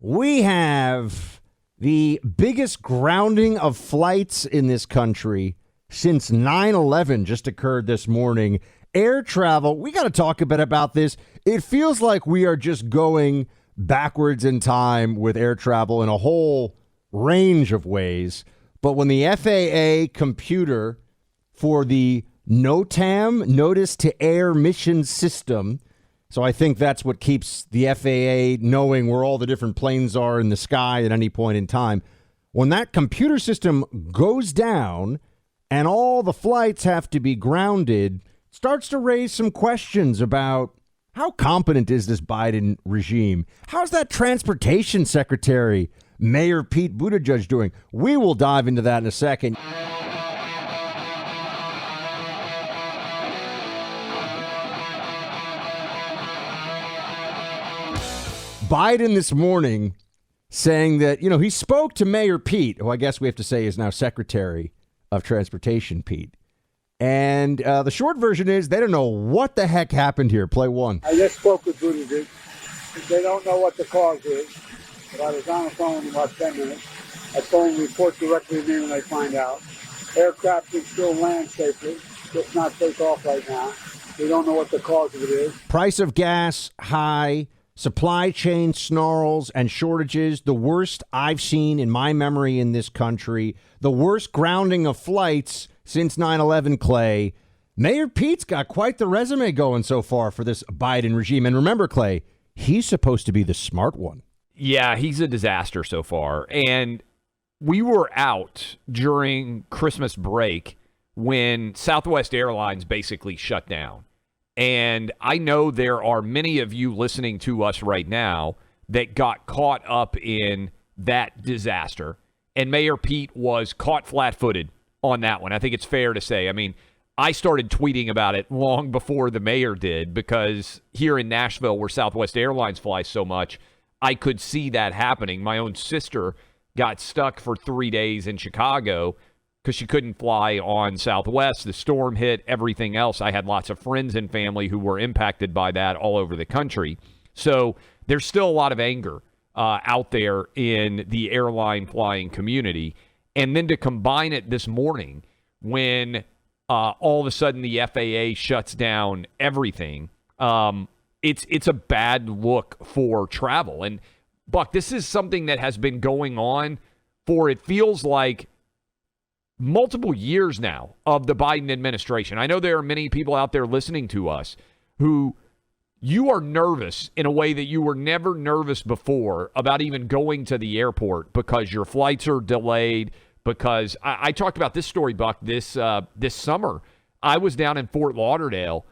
We have the biggest grounding of flights in this country since 9/11 just occurred this morning. Air travel, we got to talk a bit about this. It feels like we are just going backwards in time with air travel in a whole range of ways. But when the FAA computer for the NOTAM, Notice to Air Mission System, so I think that's what keeps the FAA knowing where all the different planes are in the sky at any point in time. When that computer system goes down and all the flights have to be grounded, it starts to raise some questions about how competent is this Biden regime? How's that transportation secretary, Mayor Pete Buttigieg, doing? We will dive into that in a second. Biden this morning saying that, he spoke to Mayor Pete, who I guess we have to say is now Secretary of Transportation, Pete. And the short version is they don't know what the heck happened here. Play one. I just spoke with Buttigieg. They don't know what the cause is, but I was on the phone in about 10 minutes. I told them report directly to me when they find out. Aircraft can still land safely, just not take off right now. We don't know what the cause of it is. Price of gas high. Supply chain snarls and shortages, the worst I've seen in my memory in this country, the worst grounding of flights since 9/11, Clay. Mayor Pete's got quite the resume going so far for this Biden regime. And remember, Clay, he's supposed to be the smart one. Yeah, he's a disaster so far. And we were out during Christmas break when Southwest Airlines basically shut down. And I know there are many of you listening to us right now that got caught up in that disaster. And Mayor Pete was caught flat-footed on that one. I think it's fair to say. I mean, I started tweeting about it long before the mayor did because here in Nashville, where Southwest Airlines flies so much, I could see that happening. My own sister got stuck for 3 days in Chicago because she couldn't fly on Southwest. The storm hit, everything else. I had lots of friends and family who were impacted by that all over the country. So there's still a lot of anger out there in the airline flying community. And then to combine it this morning when all of a sudden the FAA shuts down everything, it's a bad look for travel. And, Buck, this is something that has been going on for, it feels like, multiple years now of the Biden administration. I know there are many people out there listening to us who you are nervous in a way that you were never nervous before about even going to the airport because your flights are delayed. Because I talked about this story, Buck, this summer. I was down in Fort Lauderdale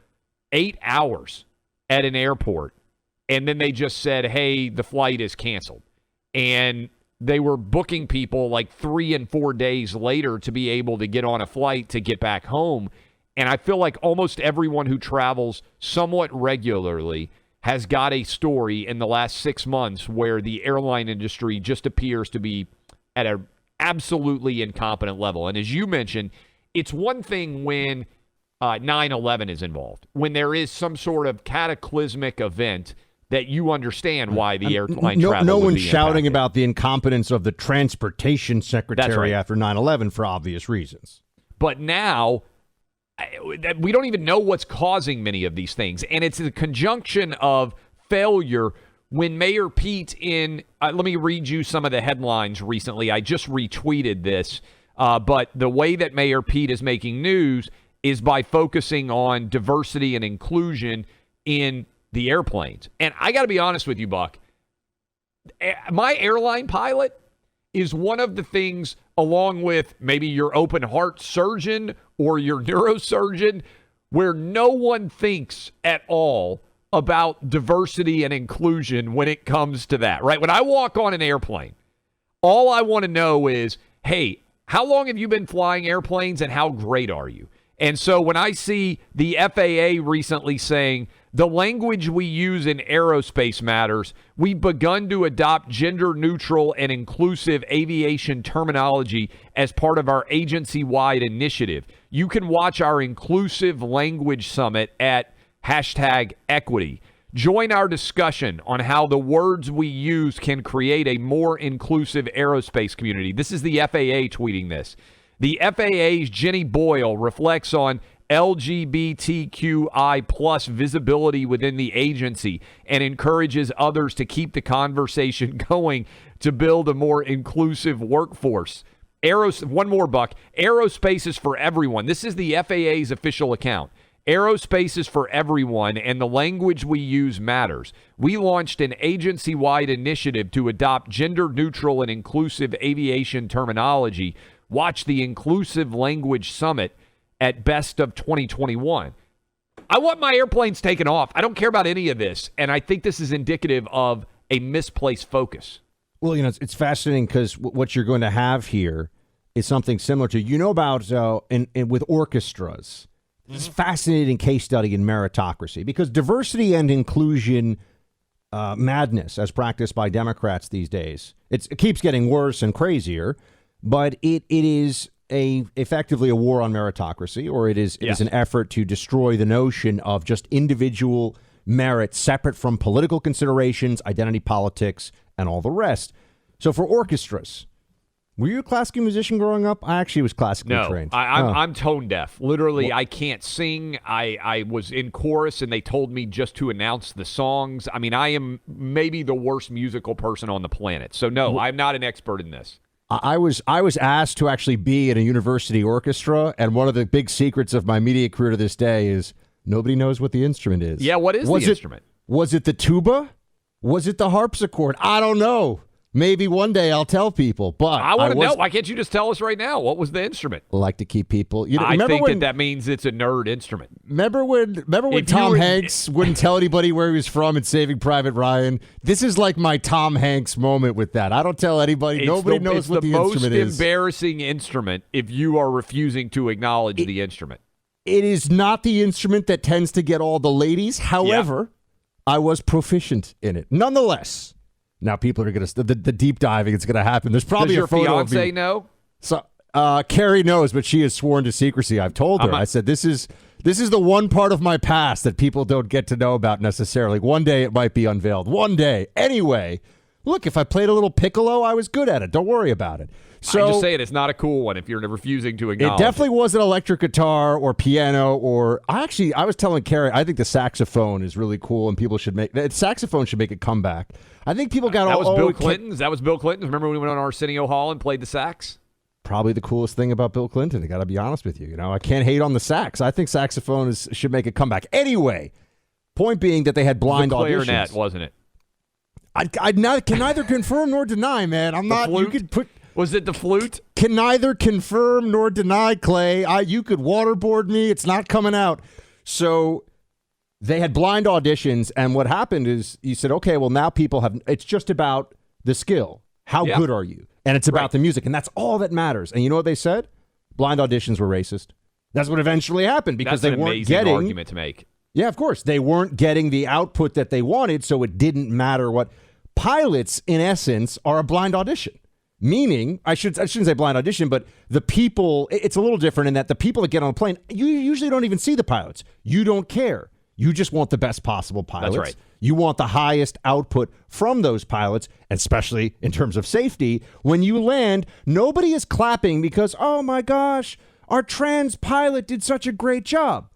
8 hours at an airport, and then they just said, hey, the flight is canceled. And they were booking people like 3 and 4 days later to be able to get on a flight to get back home. And I feel like almost everyone who travels somewhat regularly has got a story in the last 6 months where the airline industry just appears to be at an absolutely incompetent level. And as you mentioned, it's one thing when 9/11 is involved, when there is some sort of cataclysmic event that you understand why the airline travel no would one's be shouting impacted. about the incompetence of the transportation secretary after 9/11 for obvious reasons. But now, we don't even know what's causing many of these things. And it's the conjunction of failure when Mayor Pete let me read you some of the headlines recently. I just retweeted this. But the way that Mayor Pete is making news is by focusing on diversity and inclusion in the airplanes. And I got to be honest with you, Buck. My airline pilot is one of the things, along with maybe your open heart surgeon or your neurosurgeon, where no one thinks at all about diversity and inclusion when it comes to that, right? When I walk on an airplane, all I want to know is, hey, how long have you been flying airplanes and how great are you? And so when I see the FAA recently saying the language we use in aerospace matters, we've begun to adopt gender-neutral and inclusive aviation terminology as part of our agency-wide initiative. You can watch our Inclusive Language Summit at #equity. Join our discussion on how the words we use can create a more inclusive aerospace community. This is the FAA tweeting this. The FAA's Jenny Boyle reflects on LGBTQI plus visibility within the agency and encourages others to keep the conversation going to build a more inclusive workforce. One more, Buck. Aerospace is for everyone. This is the FAA's official account. Aerospace is for everyone, and the language we use matters. We launched an agency-wide initiative to adopt gender-neutral and inclusive aviation terminology. Watch the Inclusive Language Summit at Best of 2021. I want my airplanes taken off. I don't care about any of this, and I think this is indicative of a misplaced focus. Well, it's fascinating because what you're going to have here is something similar to, about with orchestras. This is a fascinating case study in meritocracy because diversity and inclusion madness as practiced by Democrats these days, it keeps getting worse and crazier, but it is effectively a war on meritocracy, or it is an effort to destroy the notion of just individual merit separate from political considerations, identity politics, and all the rest. So for orchestras, were you a classical musician growing up? I actually was classically trained. I'm tone deaf. Literally, I can't sing. I was in chorus, and they told me just to announce the songs. I mean, I am maybe the worst musical person on the planet. So, no, I'm not an expert in this. I was asked to actually be in a university orchestra, and one of the big secrets of my media career to this day is nobody knows what the instrument is. Yeah, what is the instrument? Was it the tuba? Was it the harpsichord? I don't know. Maybe one day I'll tell people, but I want to know. Why can't you just tell us right now? What was the instrument? I like to keep people. I think that means it's a nerd instrument. Remember when Tom Hanks wouldn't tell anybody where he was from in Saving Private Ryan? This is like my Tom Hanks moment with that. I don't tell anybody. Nobody knows what the instrument is. It's the most embarrassing instrument if you are refusing to acknowledge the instrument. It is not the instrument that tends to get all the ladies. However, I was proficient in it. Nonetheless. Now people are going to the deep diving. It's going to happen. There's probably a photo of me. Does your fiance know? So Carrie knows, but she is sworn to secrecy. I've told her. I said this is the one part of my past that people don't get to know about necessarily. One day it might be unveiled. One day. Anyway, look, if I played a little piccolo, I was good at it. Don't worry about it. So I'm just saying it's not a cool one if you're refusing to acknowledge it. Definitely wasn't electric guitar or piano or I was telling Carrie, I think the saxophone is really cool and people should saxophone should make a comeback. I think people got That was Bill Clinton's. That was Bill Clinton's. Remember when we went on Arsenio Hall and played the sax? Probably the coolest thing about Bill Clinton. I got to be honest with you. I can't hate on the sax. I think saxophone should make a comeback. Anyway, point being that they had blind auditions. The clarinet, wasn't it? I can neither confirm nor deny, man. I'm not. Flute? You could put. Was it the flute? Can neither confirm nor deny, Clay. You could waterboard me. It's not coming out. So they had blind auditions, and what happened is you said, okay, well, now people have, it's just about the skill. How good are you? And it's about the music, and that's all that matters. And you know what they said? Blind auditions were racist. That's what eventually happened because they weren't getting. That's an amazing argument to make. Yeah, of course. They weren't getting the output that they wanted, so it didn't matter what. Pilots, in essence, are a blind audition. Meaning, I shouldn't say blind audition, but the people, it's a little different in that the people that get on a plane, you usually don't even see the pilots. You don't care. You just want the best possible pilots. That's right. You want the highest output from those pilots, especially in terms of safety. When you land, nobody is clapping because, oh my gosh, our trans pilot did such a great job.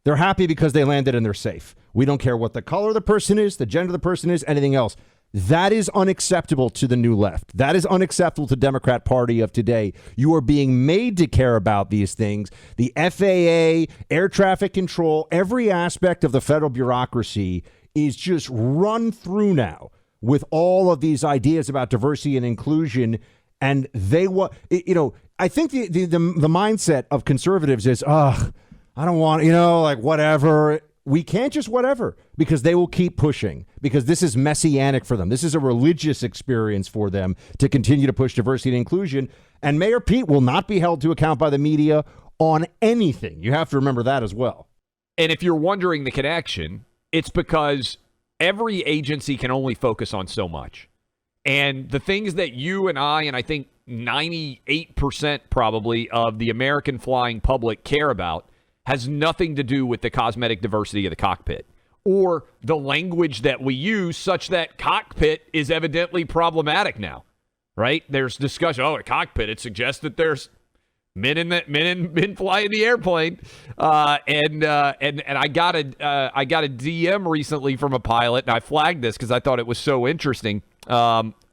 They're happy because they landed and they're safe. We don't care what the color of the person is, the gender of the person is, anything else. That is unacceptable to the new left. That is unacceptable to the Democrat Party of today. You are being made to care about these things. The FAA, air traffic control, every aspect of the federal bureaucracy is just run through now with all of these ideas about diversity and inclusion. And they want, I think the mindset of conservatives is, I don't want, whatever. We can't just whatever, because they will keep pushing, because this is messianic for them. This is a religious experience for them to continue to push diversity and inclusion. And Mayor Pete will not be held to account by the media on anything. You have to remember that as well. And if you're wondering the connection, it's because every agency can only focus on so much. And the things that you and I think 98% probably of the American flying public care about has nothing to do with the cosmetic diversity of the cockpit or the language that we use, such that cockpit is evidently problematic now, right? There's discussion. Oh, a cockpit. It suggests that there's men flying the airplane. And I got a DM recently from a pilot, and I flagged this because I thought it was so interesting.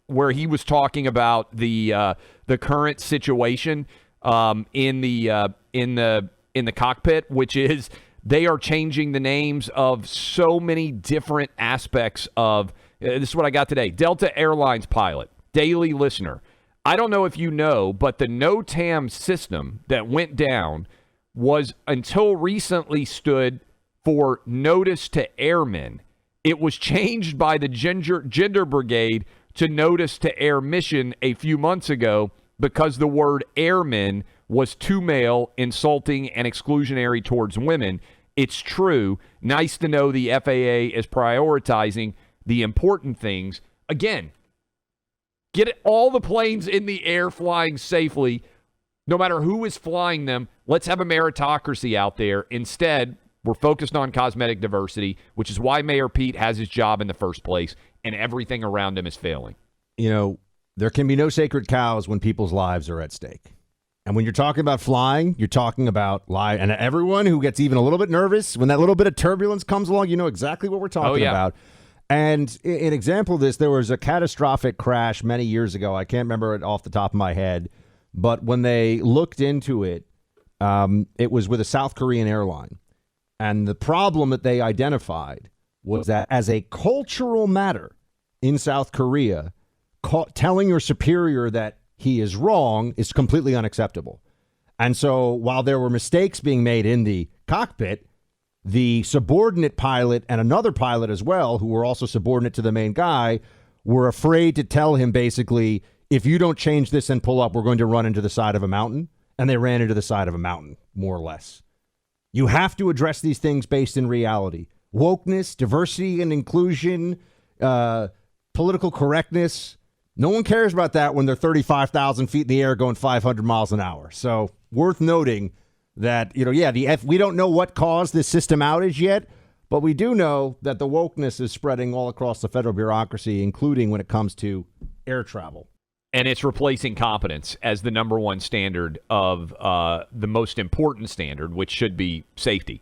Where he was talking about the current situation in the cockpit, which is they are changing the names of so many different aspects of. This is what I got today. Delta Airlines pilot, daily listener. I don't know if you know, but the NOTAM system that went down was until recently stood for Notice to Airmen. It was changed by the Gender Brigade to Notice to Air Mission a few months ago because the word airmen was too male, insulting, and exclusionary towards women. It's true. Nice to know the FAA is prioritizing the important things. Again, get all the planes in the air flying safely, no matter who is flying them. Let's have a meritocracy out there. Instead, we're focused on cosmetic diversity, which is why Mayor Pete has his job in the first place, and everything around him is failing. You know, there can be no sacred cows when people's lives are at stake. And when you're talking about flying, you're talking about life. And everyone who gets even a little bit nervous, when that little bit of turbulence comes along, you know exactly what we're talking about. And an example of this, there was a catastrophic crash many years ago. I can't remember it off the top of my head. But when they looked into it, it was with a South Korean airline. And the problem that they identified was that as a cultural matter in South Korea, telling your superior that he is wrong is completely unacceptable. And so while there were mistakes being made in the cockpit, the subordinate pilot and another pilot as well, who were also subordinate to the main guy, were afraid to tell him basically, if you don't change this and pull up, we're going to run into the side of a mountain. And they ran into the side of a mountain, more or less. You have to address these things based in reality. Wokeness, diversity and inclusion, political correctness. No one cares about that when they're 35,000 feet in the air going 500 miles an hour. So worth noting that, we don't know what caused this system outage yet, but we do know that the wokeness is spreading all across the federal bureaucracy, including when it comes to air travel. And it's replacing competence as the number one standard of the most important standard, which should be safety.